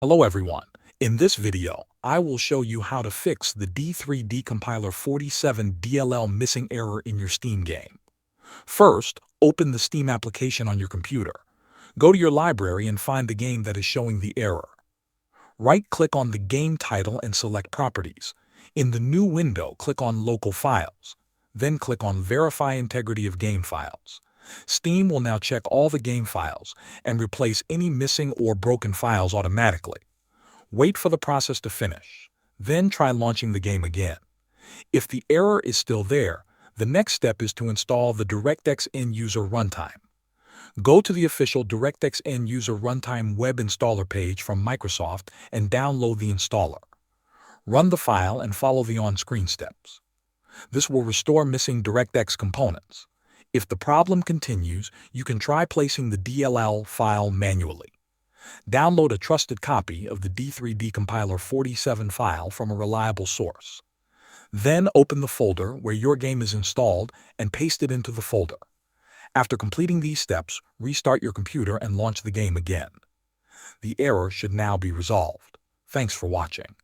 Hello everyone. In this video, I will show you how to fix the D3D compiler 47 DLL missing error in your Steam game. First, open the Steam application on your computer. Go to your library and find the game that is showing the error. Right-click on the game title and select Properties. In the new window, click on Local Files. Then click on Verify Integrity of Game Files. Steam will now check all the game files and replace any missing or broken files automatically. Wait for the process to finish. Then try launching the game again. If the error is still there, the next step is to install the DirectX End-User Runtime. Go to the official DirectX End-User Runtime web installer page from Microsoft and download the installer. Run the file and follow the on-screen steps. This will restore missing DirectX components. If the problem continues, you can try placing the DLL file manually. Download a trusted copy of the D3D compiler 47 file from a reliable source. Then open the folder where your game is installed and paste it into the folder. After completing these steps, restart your computer and launch the game again. The error should now be resolved. Thanks for watching.